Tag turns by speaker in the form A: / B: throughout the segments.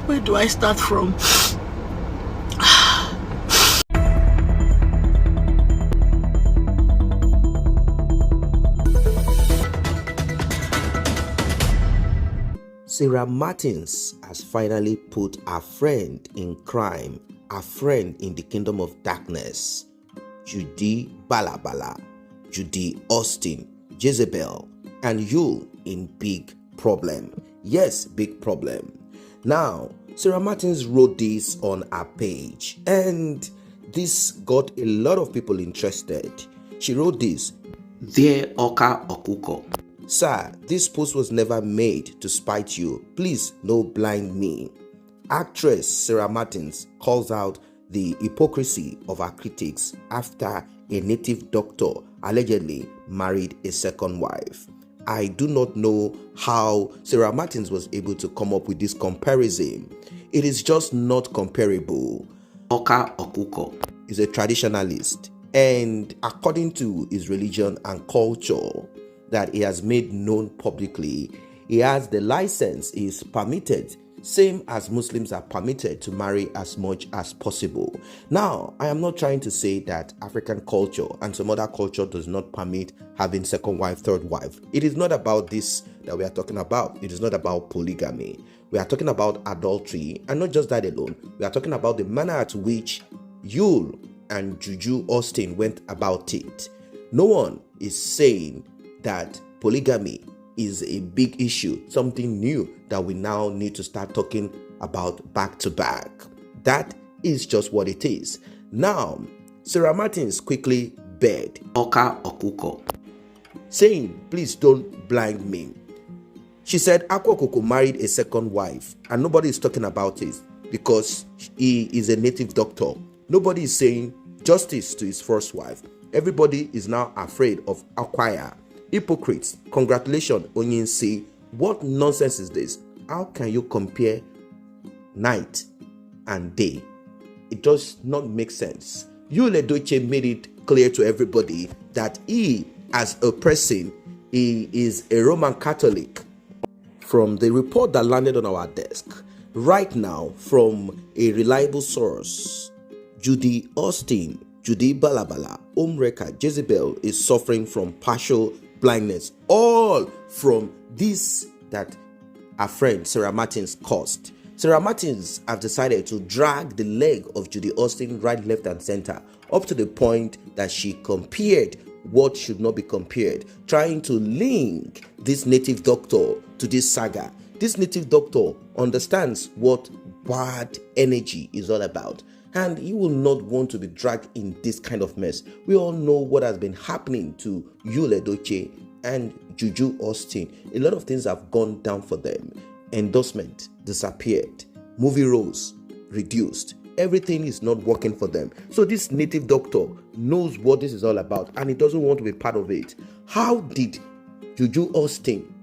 A: Where do I start from?
B: Sarah Martins has finally put a friend in crime, a friend in the kingdom of darkness, Judy Balabala, Judy Austin, Jezebel, and you in big problem. Yes, big problem. Now, Sarah Martins wrote this on her page, and this got a lot of people interested. She wrote this: Dear Oka Okuko, Sir, this post was never made to spite you. Please, no blind me. Actress Sarah Martins calls out the hypocrisy of her critics after a native doctor allegedly married a second wife. I do not know how Sarah Martins was able to come up with this comparison. It is just not comparable. Oka Okuko is a traditionalist, and according to his religion and culture that he has made known publicly, he has the license, he is permitted, same as Muslims are permitted, to marry as much as possible. Now, I am not trying to say that African culture and some other culture does not permit having second wife, third wife. It is not about this that we are talking about. It is not about polygamy. We are talking about adultery, and not just that alone. We are talking about the manner at which Yul and Juju Austin went about it. No one is saying that polygamy is a big issue, something new that we now need to start talking about back to back. That is just what it is. Now, Sarah Martins quickly begged Oka Okuko, saying, please don't blind me. She said Oka Okuko married a second wife, and nobody is talking about it because he is a native doctor. Nobody is saying justice to his first wife. Everybody is now afraid of Akwaya. Hypocrites, congratulations, Onyensi. What nonsense is this? How can you compare night and day? It does not make sense. Yul Edochie made it clear to everybody that he, as a person, he is a Roman Catholic. From the report that landed on our desk right now from a reliable source, Judy Austin, Judy Balabala, Omreka, Jezebel is suffering from partial blindness, all from this that our friend Sarah Martins caused. Sarah Martins have decided to drag the leg of Judy Austin right, left, and center, up to the point that she compared what should not be compared, trying to link this native doctor to this saga. This native doctor understands what bad energy is all about, and he will not want to be dragged in this kind of mess. We all know what has been happening to Yul Edochie and Juju Austin. A lot of things have gone down for them. Endorsement disappeared. Movie roles reduced. Everything is not working for them. So this native doctor knows what this is all about, and he doesn't want to be part of it. How did Juju Austin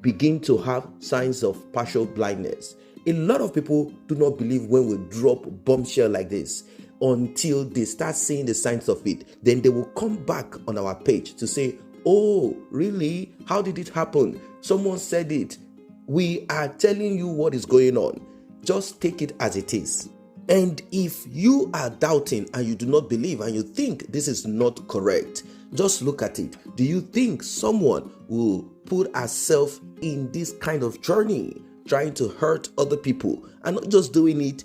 B: begin to have signs of partial blindness? A lot of people do not believe when we drop bombshell like this until they start seeing the signs of it. Then they will come back on our page to say, oh, really? How did it happen? Someone said it. We are telling you what is going on. Just take it as it is. And if you are doubting and you do not believe and you think this is not correct, just look at it. Do you think someone will put herself in this kind of journey, trying to hurt other people, and not just doing it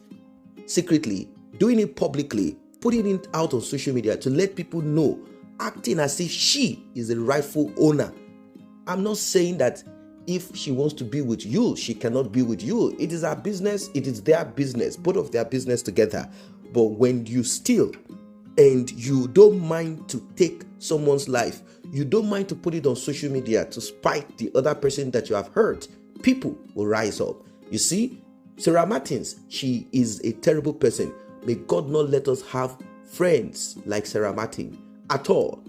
B: secretly, doing it publicly, putting it out on social media to let people know, acting as if she is the rightful owner? I'm not saying that if she wants to be with you, she cannot be with you. It is her business. It is their business, both of their business together. But when you steal and you don't mind to take someone's life, you don't mind to put it on social media to spite the other person that you have hurt, people will rise up. You see, Sarah Martins, she is a terrible person. May God not let us have friends like Sarah Martins at all.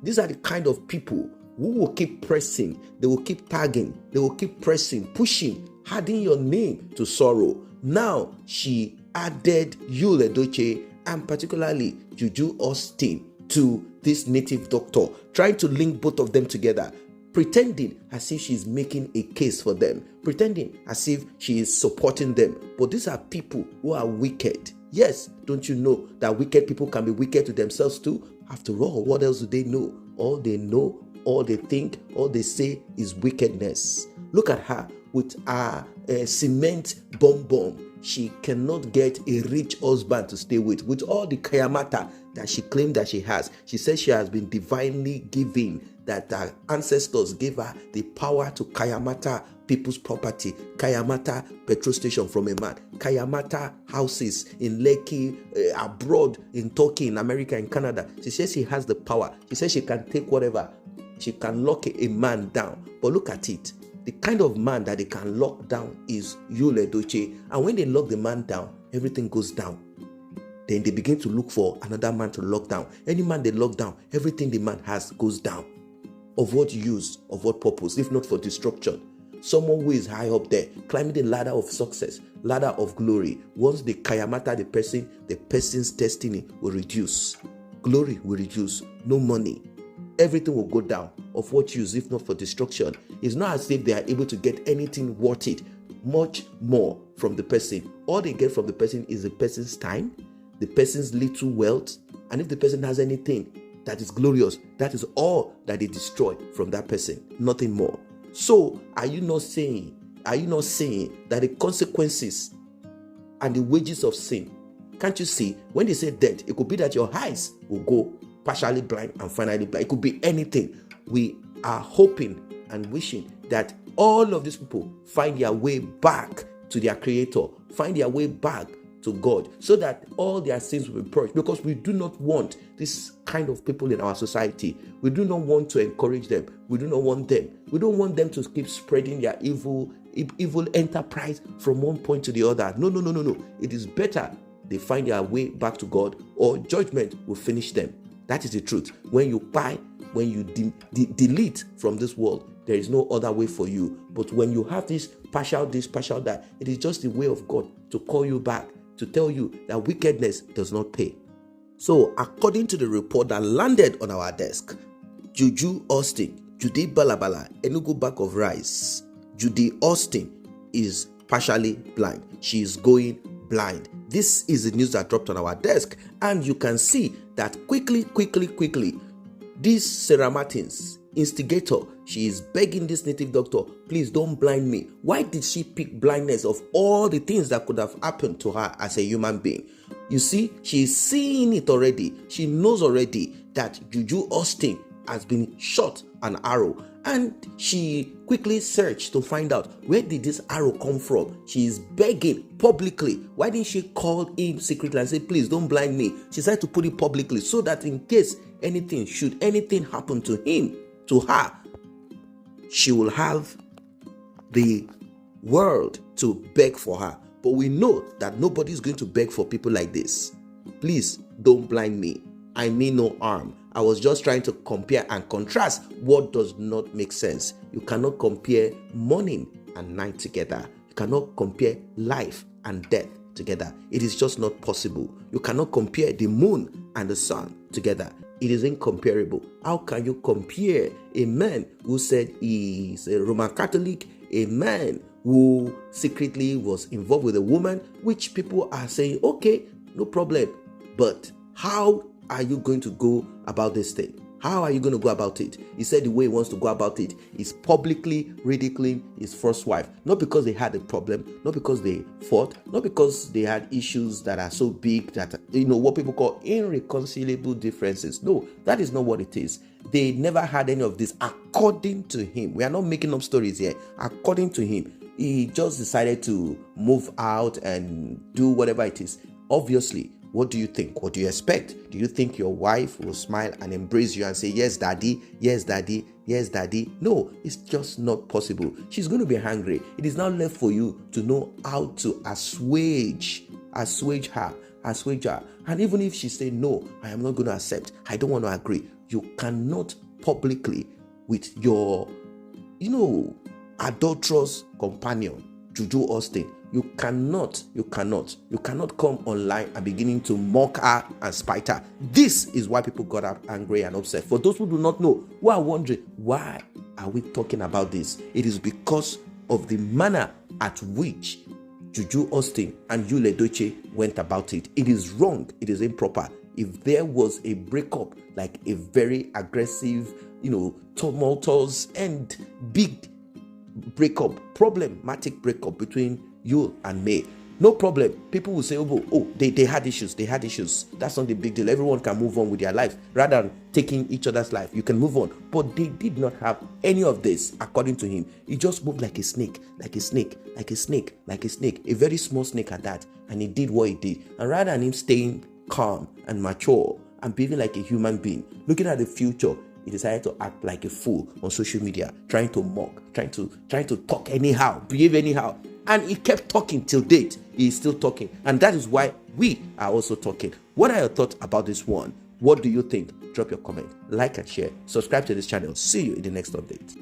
B: These are the kind of people who will keep pressing, they will keep tagging, they will keep pressing, pushing, adding your name to sorrow. Now she added Yul Edochie and particularly Juju Austin to this native doctor, trying to link both of them together. pretending as if she's making a case for them, pretending as if she is supporting them. But these are people who are wicked. Yes, don't you know that wicked people can be wicked to themselves too? After all, what else do they know? All they know, all they think, all they say is wickedness. Look at her with her cement bomb. She cannot get a rich husband to stay with all the kayamata that she claimed that she has. She says she has been divinely given, that her ancestors gave her the power to kayamata people's property, kayamata petrol station from a man, kayamata houses in Lekki, abroad, in Turkey, in America, in Canada. She says she has the power. She says she can take whatever. She can lock a man down. But look at it. The kind of man that they can lock down is Yul Edochie. And when they lock the man down, everything goes down. Then they begin to look for another man to lock down. Any man they lock down, everything the man has goes down. Of what use, of what purpose, if not for destruction? Someone who is high up there, climbing the ladder of success, ladder of glory. Once they kayamata the person's destiny will reduce. Glory will reduce. No money. Everything will go down. Of what use, if not for destruction? It's not as if they are able to get anything worth it, much more from the person. All they get from the person is the person's time, the person's little wealth, and if the person has anything that is glorious, that is all that they destroy from that person, nothing more. So, are you not saying that the consequences and the wages of sin, can't you see? When they say death, it could be that your eyes will go partially blind and finally blind. It could be anything. We are hoping and wishing that all of these people find their way back to their Creator, find their way back to God, so that all their sins will be purged, because we do not want this kind of people in our society. We do not want to encourage them. We do not want them. We don't want them to keep spreading their evil enterprise from one point to the other. No. It is better they find their way back to God, or judgment will finish them. That is the truth. When you buy, when you delete from this world, there is no other way for you. But when you have this, partial that, it is just the way of God to call you back, to tell you that wickedness does not pay. So, according to the report that landed on our desk, Judy Balabala, Enugu bag of rice. Judy Austin is partially blind. She is going blind. This is the news that dropped on our desk, and you can see that quickly, this Sarah Martins, instigator, she is begging this native doctor, please don't blind me. Why did she pick blindness of all the things that could have happened to her as a human being? You see, she is seeing it already. She knows already that Judy Austin has been shot an arrow, and she quickly searched to find out, where did this arrow come from? She is begging publicly. Why didn't she call him secretly and say, please don't blind me? She decided to put it publicly so that in case should anything happen to him, to her, she will have the world to beg for her. But we know that nobody is going to beg for people like this. Please don't blind me. I mean no harm. I was just trying to compare and contrast what does not make sense. You cannot compare morning and night together. You cannot compare life and death together. It is just not possible. You cannot compare the moon and the sun together. It is incomparable. How can you compare a man who said he is a Roman Catholic, a man who secretly was involved with a woman, which people are saying, okay, no problem. But how are you going to go about this thing? How are you going to go about it? He said the way he wants to go about it is publicly ridiculing his first wife. Not because they had a problem, not because they fought, not because they had issues that are so big that, what people call irreconcilable differences. No, that is not what it is. They never had any of this according to him. We are not making up stories here. According to him, he just decided to move out and do whatever it is. Obviously, what do you think? What do you expect? Do you think your wife will smile and embrace you and say, yes, daddy, yes, daddy, yes, daddy? No, it's just not possible. She's going to be hungry. It is now left for you to know how to assuage her. And even if she say, no, I am not going to accept, I don't want to agree, you cannot publicly with your, adulterous companion, Judy Austin, you cannot come online and beginning to mock her and spite her. This is why people got angry and upset. For those who do not know, who are wondering, why are we talking about this? It is because of the manner at which Juju Austin and Yul Edochie went about it. It is wrong. It is improper. If there was a breakup, like a very aggressive, tumultuous and big breakup, problematic breakup between Yul and May, no problem. People will say, they had issues. That's not the big deal. Everyone can move on with their life. Rather than taking each other's life, you can move on. But they did not have any of this, according to him. He just moved like a snake, a very small snake at that. And he did what he did. And rather than him staying calm and mature and behaving like a human being, looking at the future, he decided to act like a fool on social media, trying to mock, trying to talk anyhow, behave anyhow. And he kept talking till date. He is still talking. And that is why we are also talking. What are your thoughts about this one? What do you think? Drop your comment, like and share. Subscribe to this channel. See you in the next update.